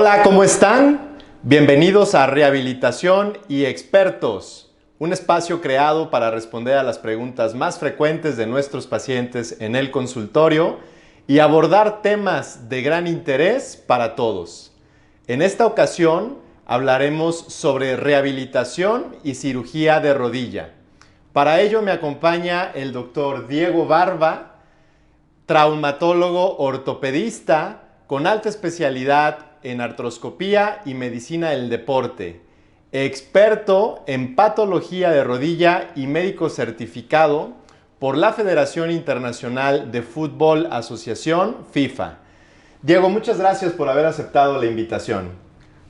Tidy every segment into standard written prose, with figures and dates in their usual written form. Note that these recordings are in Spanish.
Hola, ¿cómo están? Bienvenidos a Rehabilitación y Expertos, un espacio creado para responder a las preguntas más frecuentes de nuestros pacientes en el consultorio y abordar temas de gran interés para todos. En esta ocasión hablaremos sobre rehabilitación y cirugía de rodilla. Para ello me acompaña el doctor Diego Barba, traumatólogo ortopedista con alta especialidad en artroscopía y medicina del deporte, experto en patología de rodilla y médico certificado por la Federación Internacional de Fútbol Asociación, FIFA. Diego, muchas gracias por haber aceptado la invitación.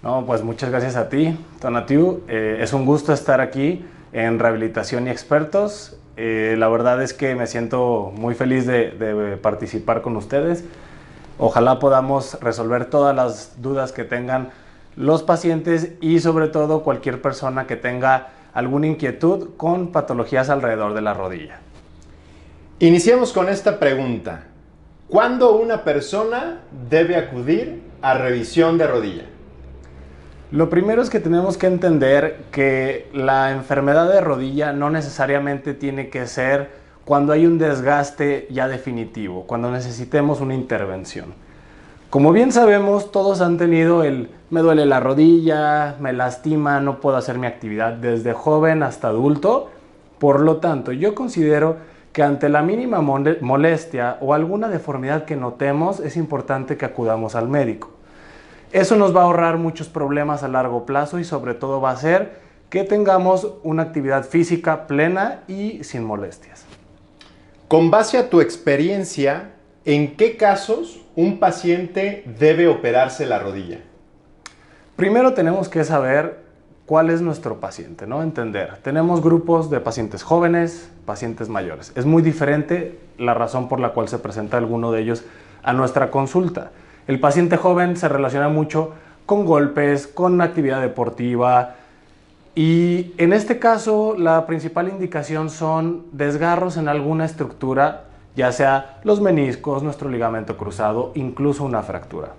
No, pues muchas gracias a ti, Tonatiu. Es un gusto estar aquí en Rehabilitación y Expertos. La verdad es que me siento muy feliz de participar con ustedes. Ojalá podamos resolver todas las dudas que tengan los pacientes y sobre todo cualquier persona que tenga alguna inquietud con patologías alrededor de la rodilla. Iniciemos con esta pregunta. ¿Cuándo una persona debe acudir a revisión de rodilla? Lo primero es que tenemos que entender que la enfermedad de rodilla no necesariamente tiene que ser cuando hay un desgaste ya definitivo, cuando necesitemos una intervención. Como bien sabemos, todos han tenido me duele la rodilla, me lastima, no puedo hacer mi actividad desde joven hasta adulto. Por lo tanto, yo considero que ante la mínima molestia o alguna deformidad que notemos, es importante que acudamos al médico. Eso nos va a ahorrar muchos problemas a largo plazo y sobre todo va a hacer que tengamos una actividad física plena y sin molestias. Con base a tu experiencia, ¿en qué casos un paciente debe operarse la rodilla? Primero tenemos que saber cuál es nuestro paciente, ¿no? Entender. Tenemos grupos de pacientes jóvenes, pacientes mayores. Es muy diferente la razón por la cual se presenta alguno de ellos a nuestra consulta. El paciente joven se relaciona mucho con golpes, con actividad deportiva y en este caso la principal indicación son desgarros en alguna estructura, ya sea los meniscos, nuestro ligamento cruzado, incluso una fractura.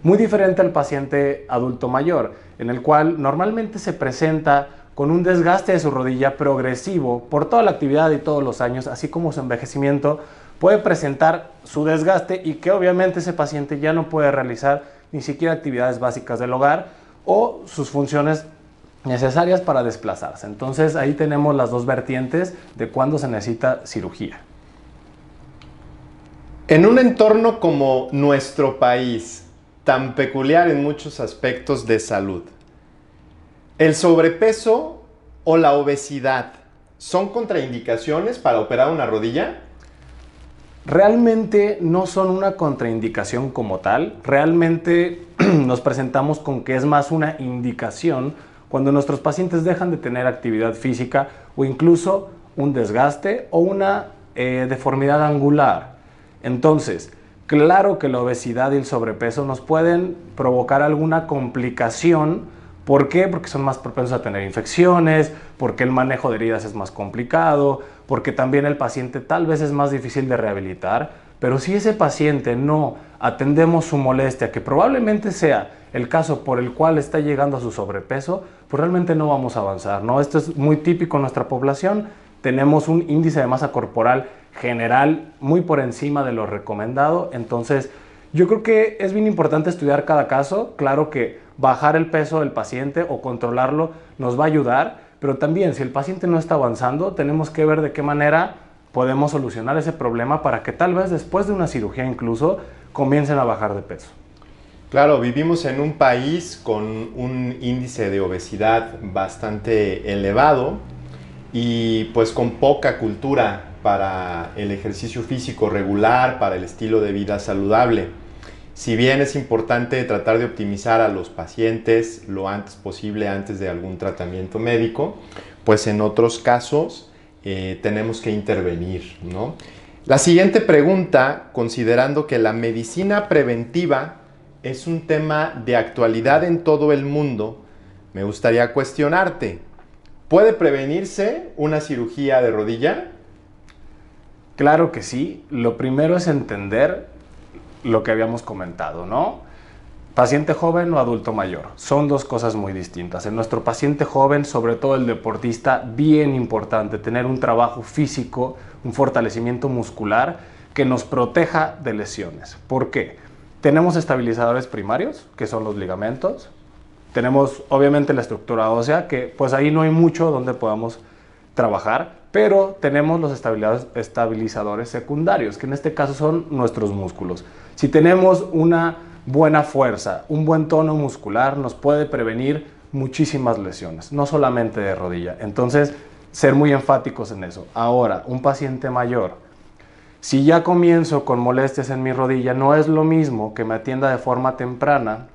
Muy diferente al paciente adulto mayor, en el cual normalmente se presenta con un desgaste de su rodilla progresivo por toda la actividad y todos los años, así como su envejecimiento puede presentar su desgaste y que obviamente ese paciente ya no puede realizar ni siquiera actividades básicas del hogar o sus funciones necesarias para desplazarse. Entonces ahí tenemos las dos vertientes de cuándo se necesita cirugía. En un entorno como nuestro país, tan peculiar en muchos aspectos de salud, ¿el sobrepeso o la obesidad son contraindicaciones para operar una rodilla? Realmente no son una contraindicación como tal, realmente nos presentamos con que es más una indicación cuando nuestros pacientes dejan de tener actividad física o incluso un desgaste o una deformidad angular. Entonces, claro que la obesidad y el sobrepeso nos pueden provocar alguna complicación. ¿Por qué? Porque son más propensos a tener infecciones, porque el manejo de heridas es más complicado, porque también el paciente tal vez es más difícil de rehabilitar, pero si ese paciente no atendemos su molestia, que probablemente sea el caso por el cual está llegando a su sobrepeso, pues realmente no vamos a avanzar, ¿no? Esto es muy típico en nuestra población, tenemos un índice de masa corporal general muy por encima de lo recomendado, entonces yo creo que es bien importante estudiar cada caso. Claro que bajar el peso del paciente o controlarlo nos va a ayudar, pero también si el paciente no está avanzando, tenemos que ver de qué manera podemos solucionar ese problema para que tal vez después de una cirugía incluso comiencen a bajar de peso. Claro, vivimos en un país con un índice de obesidad bastante elevado y pues con poca cultura para el ejercicio físico regular, para el estilo de vida saludable. Si bien es importante tratar de optimizar a los pacientes lo antes posible antes de algún tratamiento médico, pues en otros casos tenemos que intervenir, ¿no? La siguiente pregunta, considerando que la medicina preventiva es un tema de actualidad en todo el mundo, me gustaría cuestionarte, ¿puede prevenirse una cirugía de rodilla? Claro que sí. Lo primero es entender lo que habíamos comentado, ¿no? Paciente joven o adulto mayor, son dos cosas muy distintas. En nuestro paciente joven, sobre todo el deportista, bien importante tener un trabajo físico, un fortalecimiento muscular que nos proteja de lesiones. ¿Por qué? Tenemos estabilizadores primarios, que son los ligamentos. Tenemos obviamente la estructura ósea, que pues ahí no hay mucho donde podamos trabajar, pero tenemos los estabilizadores secundarios, que en este caso son nuestros músculos. Si tenemos una buena fuerza, un buen tono muscular, nos puede prevenir muchísimas lesiones, no solamente de rodilla. Entonces, ser muy enfáticos en eso. Ahora, un paciente mayor, si ya comienzo con molestias en mi rodilla, no es lo mismo que me atienda de forma temprana,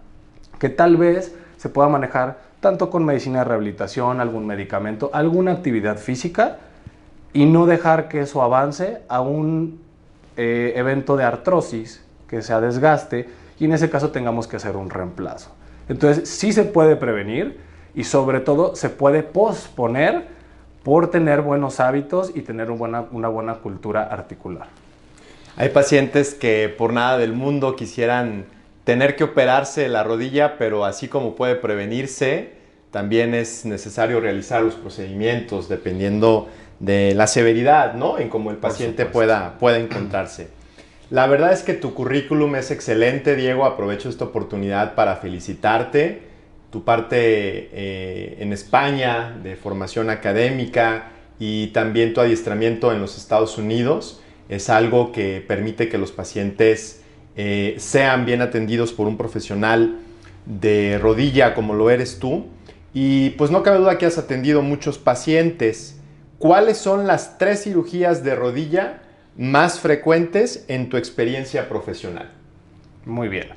que tal vez se pueda manejar tanto con medicina de rehabilitación, algún medicamento, alguna actividad física, y no dejar que eso avance a un evento de artrosis, que sea desgaste, y en ese caso tengamos que hacer un reemplazo. Entonces, sí se puede prevenir y sobre todo se puede posponer por tener buenos hábitos y tener una buena cultura articular. Hay pacientes que por nada del mundo quisieran tener que operarse la rodilla, pero así como puede prevenirse, también es necesario realizar los procedimientos dependiendo de la severidad, ¿no? En cómo el paciente pueda encontrarse. La verdad es que tu currículum es excelente, Diego. Aprovecho esta oportunidad para felicitarte. Tu parte en España de formación académica y también tu adiestramiento en los Estados Unidos es algo que permite que los pacientes sean bien atendidos por un profesional de rodilla como lo eres tú. Y pues no cabe duda que has atendido muchos pacientes. ¿Cuáles son las 3 cirugías de rodilla más frecuentes en tu experiencia profesional? Muy bien.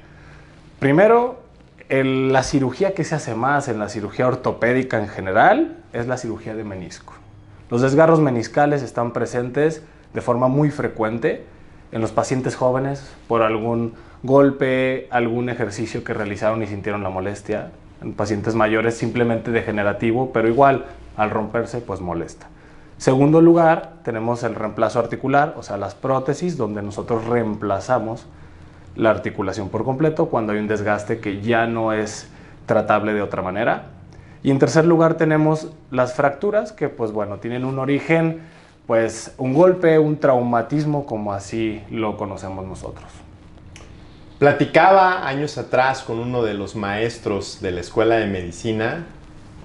Primero, la cirugía que se hace más en la cirugía ortopédica en general es la cirugía de menisco. Los desgarros meniscales están presentes de forma muy frecuente en los pacientes jóvenes por algún golpe, algún ejercicio que realizaron y sintieron la molestia. En pacientes mayores simplemente degenerativo, pero igual al romperse pues molesta. Segundo lugar, tenemos el reemplazo articular, o sea, las prótesis, donde nosotros reemplazamos la articulación por completo cuando hay un desgaste que ya no es tratable de otra manera. Y en tercer lugar tenemos las fracturas, que pues bueno, tienen un origen, pues un golpe, un traumatismo, como así lo conocemos nosotros. Platicaba años atrás con uno de los maestros de la escuela de medicina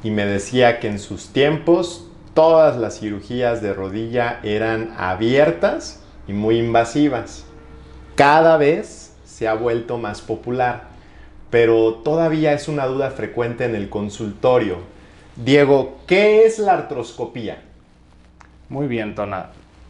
y me decía que en sus tiempos todas las cirugías de rodilla eran abiertas y muy invasivas. Cada vez se ha vuelto más popular, pero todavía es una duda frecuente en el consultorio. Diego, ¿qué es la artroscopía? Muy bien, Tona.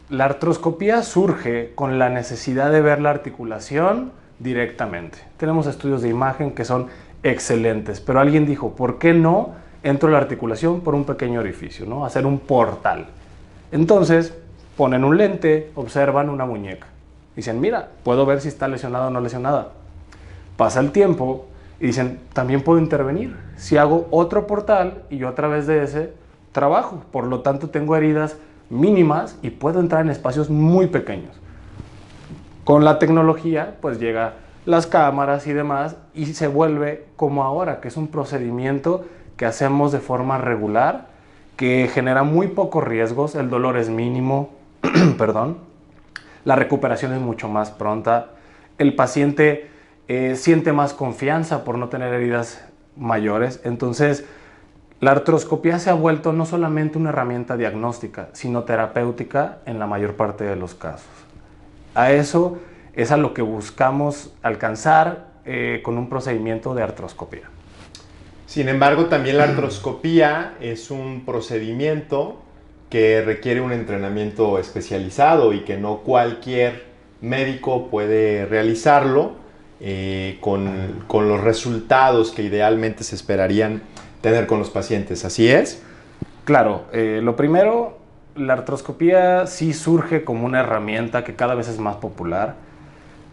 La artroscopía surge con la necesidad de ver la articulación directamente. Tenemos estudios de imagen que son excelentes, pero alguien dijo, ¿por qué no entro la articulación por un pequeño orificio, ¿no? Hacer un portal. Entonces, ponen un lente, observan una muñeca. Dicen, mira, puedo ver si está lesionada o no lesionada. Pasa el tiempo y dicen, también puedo intervenir. Si hago otro portal y yo a través de ese trabajo, por lo tanto tengo heridas mínimas y puedo entrar en espacios muy pequeños. Con la tecnología, pues llega las cámaras y demás y se vuelve como ahora, que es un procedimiento que hacemos de forma regular, que genera muy pocos riesgos, el dolor es mínimo, perdón, la recuperación es mucho más pronta, el paciente siente más confianza por no tener heridas mayores. Entonces, la artroscopía se ha vuelto no solamente una herramienta diagnóstica, sino terapéutica en la mayor parte de los casos. A eso es a lo que buscamos alcanzar con un procedimiento de artroscopía. Sin embargo, también la artroscopía es un procedimiento que requiere un entrenamiento especializado y que no cualquier médico puede realizarlo con los resultados que idealmente se esperarían tener con los pacientes. ¿Así es? Claro, lo primero, la artroscopía sí surge como una herramienta que cada vez es más popular,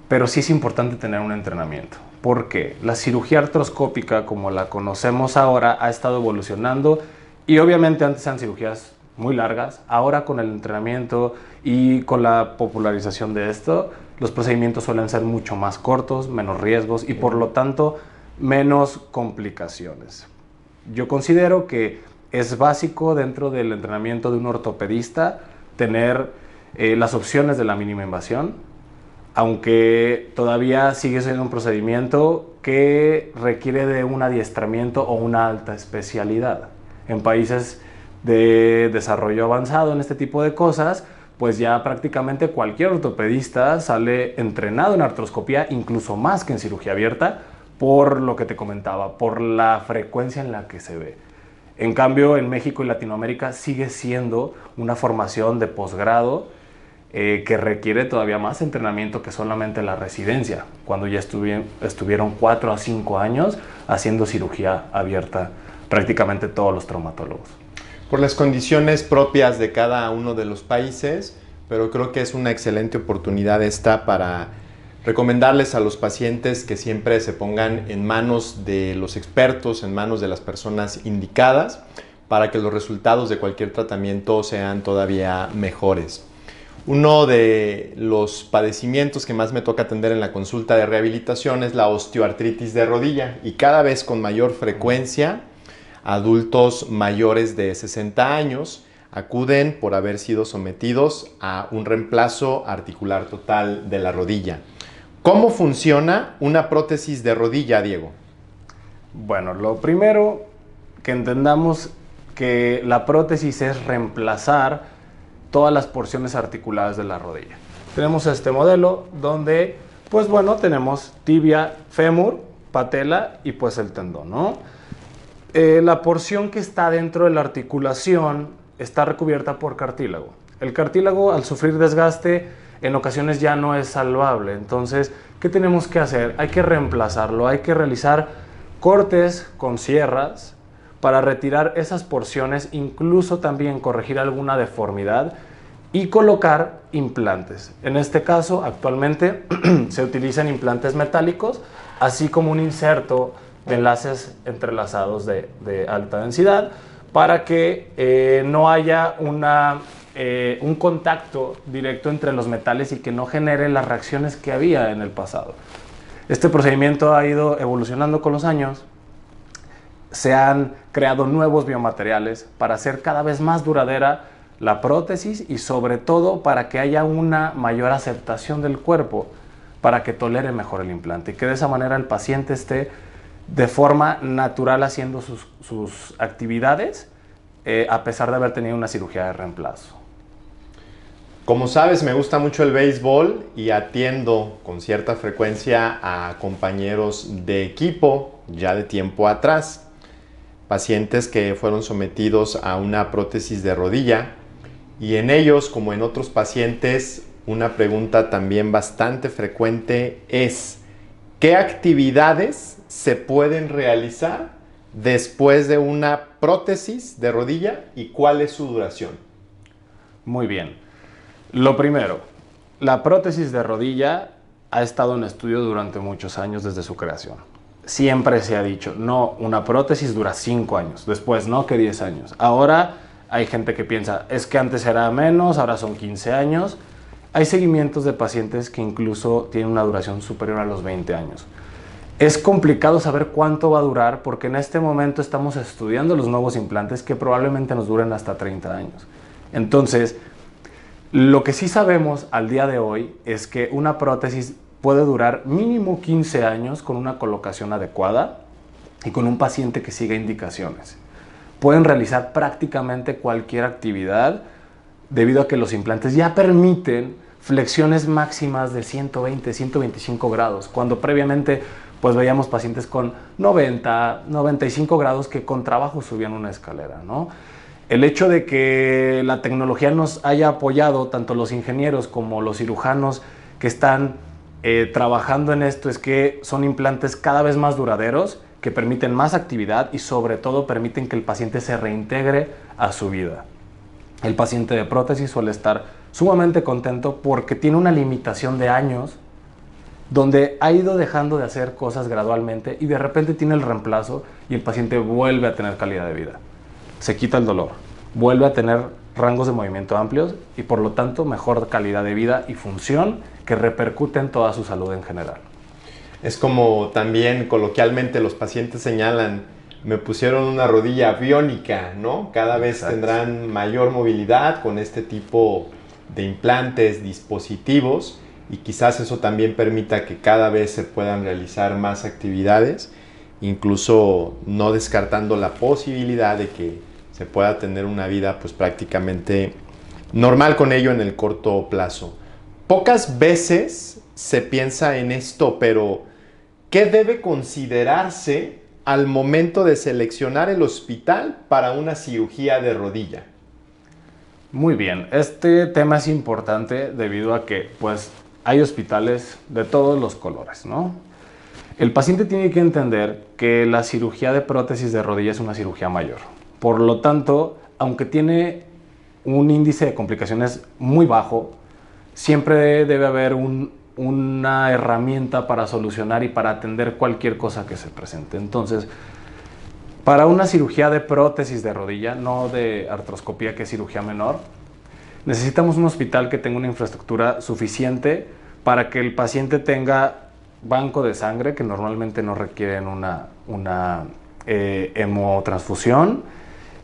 pero sí es importante tener un entrenamiento. Porque la cirugía artroscópica, como la conocemos ahora, ha estado evolucionando y obviamente antes eran cirugías muy largas. Ahora con el entrenamiento y con la popularización de esto, los procedimientos suelen ser mucho más cortos, menos riesgos y por lo tanto menos complicaciones. Yo considero que es básico dentro del entrenamiento de un ortopedista tener las opciones de la mínima invasión, aunque todavía sigue siendo un procedimiento que requiere de un adiestramiento o una alta especialidad. En países de desarrollo avanzado en este tipo de cosas, pues ya prácticamente cualquier ortopedista sale entrenado en artroscopía, incluso más que en cirugía abierta, por lo que te comentaba, por la frecuencia en la que se ve. En cambio, en México y Latinoamérica sigue siendo una formación de posgrado que requiere todavía más entrenamiento que solamente la residencia, cuando ya estuvieron 4 a 5 años haciendo cirugía abierta prácticamente todos los traumatólogos. Por las condiciones propias de cada uno de los países, pero creo que es una excelente oportunidad esta para recomendarles a los pacientes que siempre se pongan en manos de los expertos, en manos de las personas indicadas, para que los resultados de cualquier tratamiento sean todavía mejores. Uno de los padecimientos que más me toca atender en la consulta de rehabilitación es la osteoartritis de rodilla, y cada vez con mayor frecuencia adultos mayores de 60 años acuden por haber sido sometidos a un reemplazo articular total de la rodilla. ¿Cómo funciona una prótesis de rodilla, Diego? Bueno, lo primero que entendamos que la prótesis es reemplazar todas las porciones articuladas de la rodilla. Tenemos este modelo donde, pues bueno, tenemos tibia, fémur, patela y pues el tendón, ¿no? La porción que está dentro de la articulación está recubierta por cartílago. El cartílago, al sufrir desgaste, en ocasiones ya no es salvable. Entonces, ¿qué tenemos que hacer? Hay que reemplazarlo, hay que realizar cortes con sierras para retirar esas porciones, incluso también corregir alguna deformidad y colocar implantes. En este caso, actualmente se utilizan implantes metálicos, así como un inserto de enlaces entrelazados de alta densidad para que no haya un contacto directo entre los metales y que no genere las reacciones que había en el pasado. Este procedimiento ha ido evolucionando con los años. Se han creado nuevos biomateriales para hacer cada vez más duradera la prótesis y sobre todo para que haya una mayor aceptación del cuerpo, para que tolere mejor el implante y que de esa manera el paciente esté de forma natural haciendo sus actividades a pesar de haber tenido una cirugía de reemplazo. Como sabes, me gusta mucho el béisbol y atiendo con cierta frecuencia a compañeros de equipo ya de tiempo atrás, pacientes que fueron sometidos a una prótesis de rodilla, y en ellos, como en otros pacientes, una pregunta también bastante frecuente es: ¿qué actividades se pueden realizar después de una prótesis de rodilla y cuál es su duración? Muy bien. Lo primero, la prótesis de rodilla ha estado en estudio durante muchos años desde su creación. Siempre se ha dicho, no, una prótesis dura 5 años, después no, que 10 años. Ahora hay gente que piensa, es que antes era menos, ahora son 15 años. Hay seguimientos de pacientes que incluso tienen una duración superior a los 20 años. Es complicado saber cuánto va a durar porque en este momento estamos estudiando los nuevos implantes que probablemente nos duren hasta 30 años. Entonces, lo que sí sabemos al día de hoy es que una prótesis puede durar mínimo 15 años con una colocación adecuada y con un paciente que siga indicaciones. Pueden realizar prácticamente cualquier actividad debido a que los implantes ya permiten flexiones máximas de 120, 125 grados, cuando previamente pues veíamos pacientes con 90, 95 grados que con trabajo subían una escalera, ¿no? El hecho de que la tecnología nos haya apoyado, tanto los ingenieros como los cirujanos que están trabajando en esto, es que son implantes cada vez más duraderos, que permiten más actividad y sobre todo permiten que el paciente se reintegre a su vida. El paciente de prótesis suele estar sumamente contento porque tiene una limitación de años donde ha ido dejando de hacer cosas gradualmente y de repente tiene el reemplazo y el paciente vuelve a tener calidad de vida. Se quita el dolor, vuelve a tener rangos de movimiento amplios y por lo tanto mejor calidad de vida y función que repercute en toda su salud en general. Es como también coloquialmente los pacientes señalan, me pusieron una rodilla biónica, ¿no? Cada vez Exacto. tendrán mayor movilidad con este tipo de implantes, dispositivos, y quizás eso también permita que cada vez se puedan realizar más actividades, incluso no descartando la posibilidad de que se pueda tener una vida pues prácticamente normal con ello en el corto plazo. Pocas veces se piensa en esto, pero ¿qué debe considerarse al momento de seleccionar el hospital para una cirugía de rodilla? Muy bien, este tema es importante debido a que pues hay hospitales de todos los colores, ¿no? El paciente tiene que entender que la cirugía de prótesis de rodilla es una cirugía mayor. Por lo tanto, aunque tiene un índice de complicaciones muy bajo, siempre debe haber una herramienta para solucionar y para atender cualquier cosa que se presente. Entonces, para una cirugía de prótesis de rodilla, no de artroscopía, que es cirugía menor, necesitamos un hospital que tenga una infraestructura suficiente para que el paciente tenga banco de sangre, que normalmente no requieren una hemotransfusión,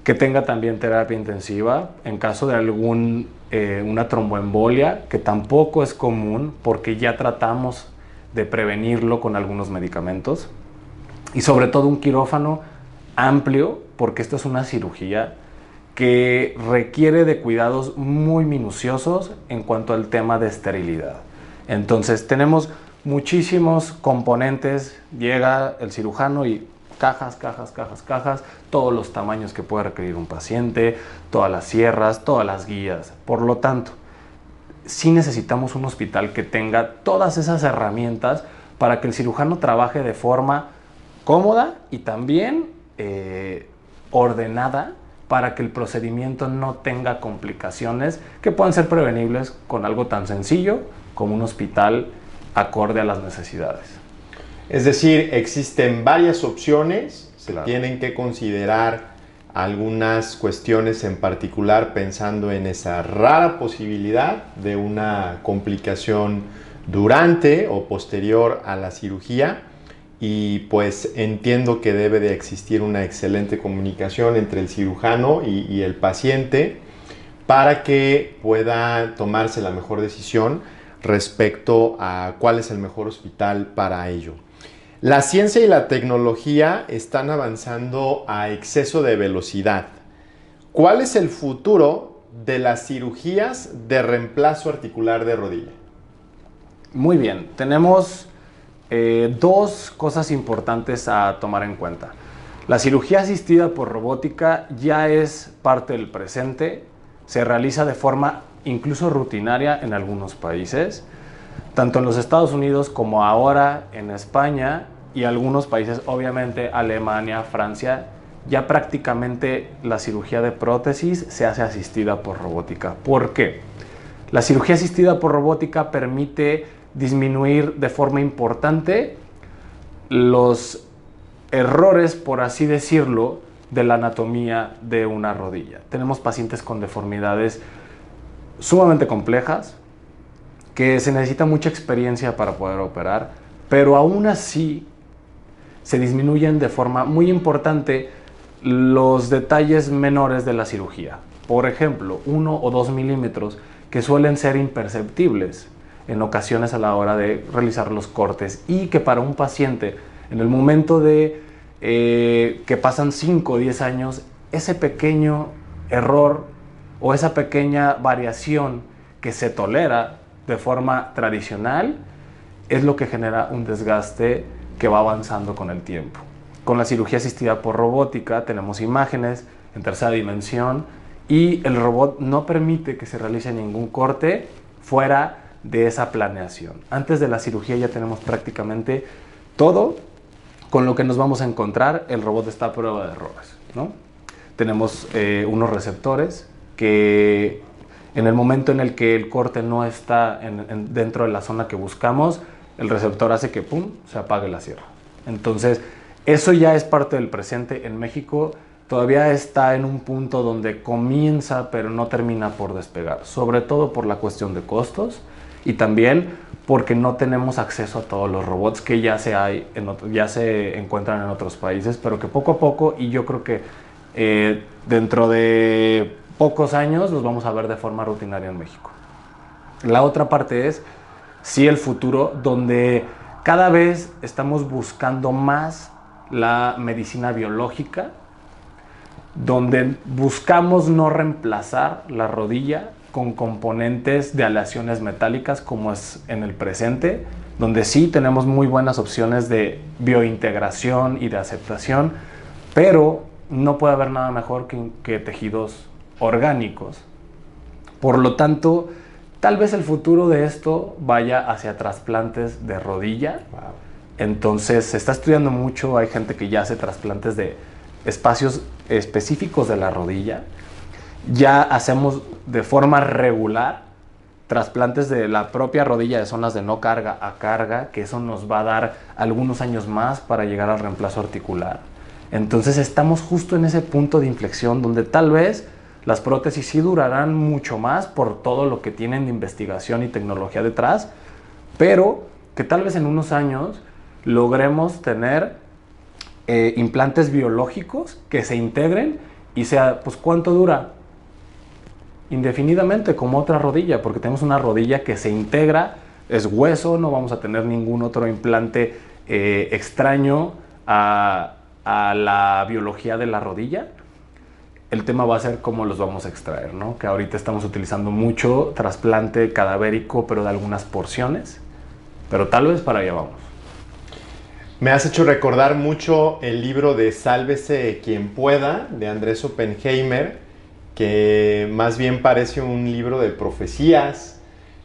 que tenga también terapia intensiva en caso de una tromboembolia, que tampoco es común porque ya tratamos de prevenirlo con algunos medicamentos, y sobre todo un quirófano amplio, porque esto es una cirugía que requiere de cuidados muy minuciosos en cuanto al tema de esterilidad. Entonces tenemos muchísimos componentes, llega el cirujano y cajas, todos los tamaños que puede requerir un paciente, todas las sierras, todas las guías. Por lo tanto, sí necesitamos un hospital que tenga todas esas herramientas para que el cirujano trabaje de forma cómoda y también ordenada, para que el procedimiento no tenga complicaciones que puedan ser prevenibles con algo tan sencillo como un hospital acorde a las necesidades. Es decir, existen varias opciones, se Claro. tienen que considerar algunas cuestiones en particular pensando en esa rara posibilidad de una complicación durante o posterior a la cirugía, y pues entiendo que debe de existir una excelente comunicación entre el cirujano y el paciente para que pueda tomarse la mejor decisión respecto a cuál es el mejor hospital para ello. La ciencia y la tecnología están avanzando a exceso de velocidad. ¿Cuál es el futuro de las cirugías de reemplazo articular de rodilla? Muy bien, tenemos dos cosas importantes a tomar en cuenta. La cirugía asistida por robótica ya es parte del presente, se realiza de forma incluso rutinaria en algunos países, tanto en los Estados Unidos como ahora en España y algunos países, obviamente Alemania, Francia, ya prácticamente la cirugía de prótesis se hace asistida por robótica. ¿Por qué? La cirugía asistida por robótica permite disminuir de forma importante los errores, por así decirlo, de la anatomía de una rodilla. Tenemos pacientes con deformidades sumamente complejas que se necesita mucha experiencia para poder operar, pero aún así se disminuyen de forma muy importante los detalles menores de la cirugía. Por ejemplo, 1 o 2 milímetros que suelen ser imperceptibles en ocasiones a la hora de realizar los cortes, y que para un paciente en el momento de que pasan 5 o 10 años, ese pequeño error o esa pequeña variación que se tolera de forma tradicional es lo que genera un desgaste que va avanzando con el tiempo. Con la cirugía asistida por robótica tenemos imágenes en tercera dimensión y el robot no permite que se realice ningún corte fuera de esa planeación. Antes de la cirugía ya tenemos prácticamente todo con lo que nos vamos a encontrar. El robot está a prueba de errores, ¿no? Tenemos unos receptores que en el momento en el que el corte no está dentro de la zona que buscamos, el receptor hace que ¡pum!, se apague la sierra. Entonces, eso ya es parte del presente. En México todavía está en un punto donde comienza, pero no termina por despegar, sobre todo por la cuestión de costos y también porque no tenemos acceso a todos los robots que ya ya se encuentran en otros países, pero que poco a poco, y yo creo que dentro de pocos años los vamos a ver de forma rutinaria en México. La otra parte es, sí, el futuro, donde cada vez estamos buscando más la medicina biológica, donde buscamos no reemplazar la rodilla con componentes de aleaciones metálicas como es en el presente, donde sí tenemos muy buenas opciones de biointegración y de aceptación, pero no puede haber nada mejor que tejidos orgánicos. Por lo tanto, tal vez el futuro de esto vaya hacia trasplantes de rodilla. Wow. Entonces, se está estudiando mucho, hay gente que ya hace trasplantes de espacios específicos de la rodilla. Ya hacemos de forma regular trasplantes de la propia rodilla de zonas de no carga a carga, que eso nos va a dar algunos años más para llegar al reemplazo articular. Entonces estamos justo en ese punto de inflexión donde tal vez las prótesis sí durarán mucho más por todo lo que tienen de investigación y tecnología detrás, pero que tal vez en unos años logremos tener implantes biológicos que se integren y sea, pues, ¿cuánto dura? Indefinidamente, como otra rodilla, porque tenemos una rodilla que se integra, es hueso, no vamos a tener ningún otro implante extraño a la biología de la rodilla. El tema va a ser cómo los vamos a extraer, ¿no? Que ahorita estamos utilizando mucho trasplante cadavérico, pero de algunas porciones, pero tal vez para allá vamos. Me has hecho recordar mucho el libro de Sálvese quien pueda, de Andrés Oppenheimer, que más bien parece un libro de profecías,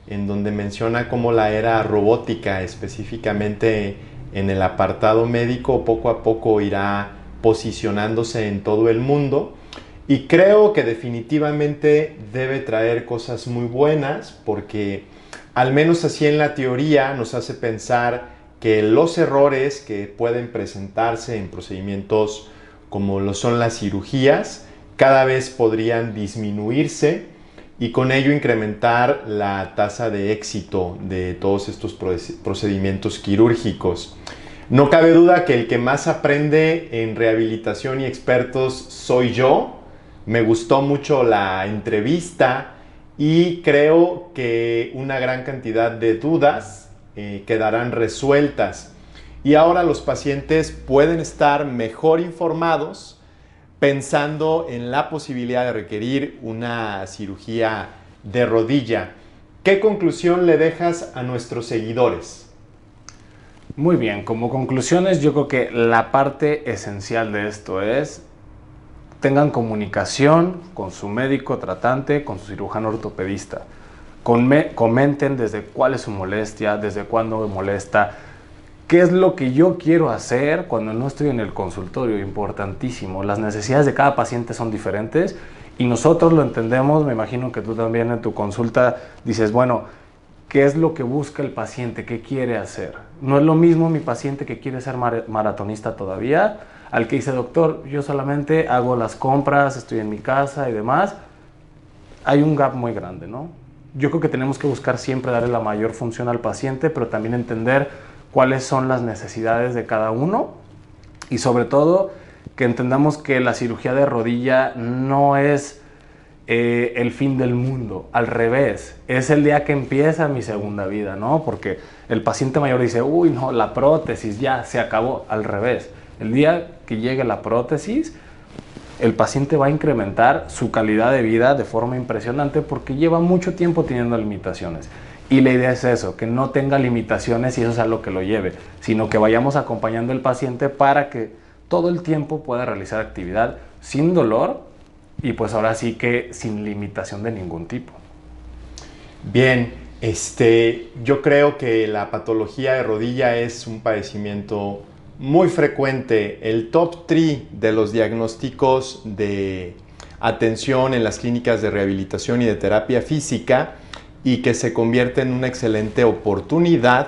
en donde menciona cómo la era robótica, específicamente en el apartado médico, poco a poco irá posicionándose en todo el mundo. Y creo que definitivamente debe traer cosas muy buenas, porque al menos así en la teoría nos hace pensar que los errores que pueden presentarse en procedimientos como lo son las cirugías cada vez podrían disminuirse y con ello incrementar la tasa de éxito de todos estos procedimientos quirúrgicos. No cabe duda que el que más aprende en rehabilitación y expertos soy yo. Me gustó mucho la entrevista y creo que una gran cantidad de dudas quedarán resueltas. Y ahora los pacientes pueden estar mejor informados pensando en la posibilidad de requerir una cirugía de rodilla. ¿Qué conclusión le dejas a nuestros seguidores? Muy bien, como conclusiones yo creo que la parte esencial de esto es tengan comunicación con su médico tratante, con su cirujano ortopedista. Comenten desde cuál es su molestia, desde cuándo me molesta, qué es lo que yo quiero hacer cuando no estoy en el consultorio, importantísimo. Las necesidades de cada paciente son diferentes y nosotros lo entendemos, me imagino que tú también en tu consulta dices, bueno, ¿qué es lo que busca el paciente? ¿Qué quiere hacer? No es lo mismo mi paciente que quiere ser maratonista todavía, al que dice, doctor, yo solamente hago las compras, estoy en mi casa y demás. Hay un gap muy grande, ¿no? Yo creo que tenemos que buscar siempre darle la mayor función al paciente, pero también entender cuáles son las necesidades de cada uno y sobre todo que entendamos que la cirugía de rodilla no es el fin del mundo, al revés, es el día que empieza mi segunda vida, ¿no? Porque el paciente mayor dice, uy, no, la prótesis ya se acabó, al revés. El día que llegue la prótesis, el paciente va a incrementar su calidad de vida de forma impresionante porque lleva mucho tiempo teniendo limitaciones. Y la idea es eso, que no tenga limitaciones y eso sea lo que lo lleve, sino que vayamos acompañando al paciente para que todo el tiempo pueda realizar actividad sin dolor y pues ahora sí que sin limitación de ningún tipo. Bien, yo creo que la patología de rodilla es un padecimiento muy frecuente. El top 3 de los diagnósticos de atención en las clínicas de rehabilitación y de terapia física y que se convierte en una excelente oportunidad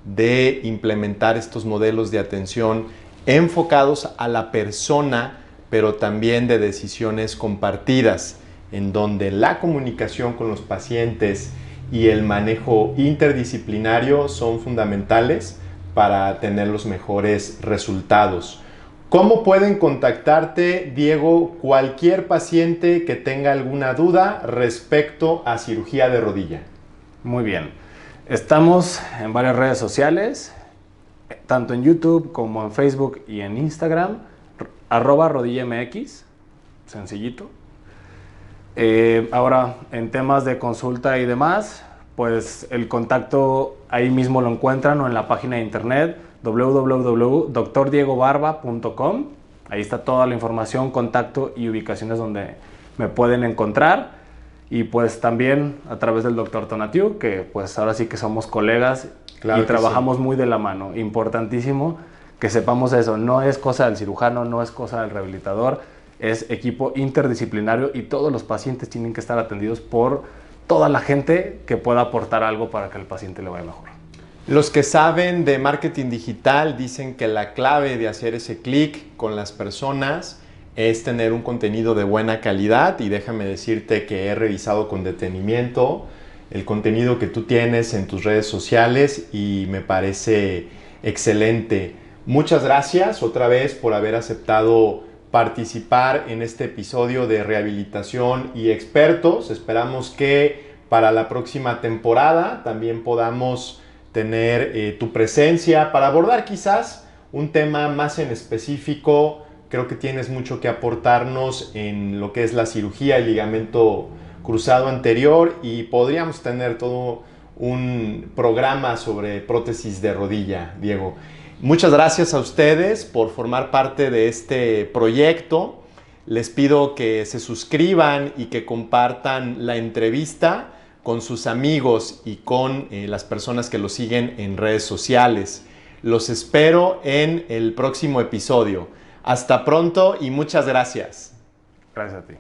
de implementar estos modelos de atención enfocados a la persona, pero también de decisiones compartidas, en donde la comunicación con los pacientes y el manejo interdisciplinario son fundamentales para tener los mejores resultados. ¿Cómo pueden contactarte, Diego, cualquier paciente que tenga alguna duda respecto a cirugía de rodilla? Muy bien. Estamos en varias redes sociales, tanto en YouTube como en Facebook y en Instagram, @rodillamx, sencillito. Ahora, en temas de consulta y demás, pues el contacto ahí mismo lo encuentran o en la página de internet www.drdiegobarba.com. Ahí está toda la información, contacto y ubicaciones donde me pueden encontrar. Y pues también a través del Dr. Tonatiuh, que pues ahora sí que somos colegas, claro, y trabajamos muy de la mano. Importantísimo que sepamos eso, no es cosa del cirujano, no es cosa del rehabilitador, es equipo interdisciplinario y todos los pacientes tienen que estar atendidos por toda la gente que pueda aportar algo para que el paciente le vaya mejor. Los que saben de marketing digital dicen que la clave de hacer ese clic con las personas es tener un contenido de buena calidad, y déjame decirte que he revisado con detenimiento el contenido que tú tienes en tus redes sociales y me parece excelente. Muchas gracias otra vez por haber aceptado participar en este episodio de Rehabilitación y Expertos. Esperamos que para la próxima temporada también podamos tener tu presencia para abordar quizás un tema más en específico. Creo que tienes mucho que aportarnos en lo que es la cirugía y ligamento cruzado anterior, y podríamos tener todo un programa sobre prótesis de rodilla, Diego. Muchas gracias a ustedes por formar parte de este proyecto. Les pido que se suscriban y que compartan la entrevista con sus amigos y con las personas que lo siguen en redes sociales. Los espero en el próximo episodio. Hasta pronto y muchas gracias. Gracias a ti.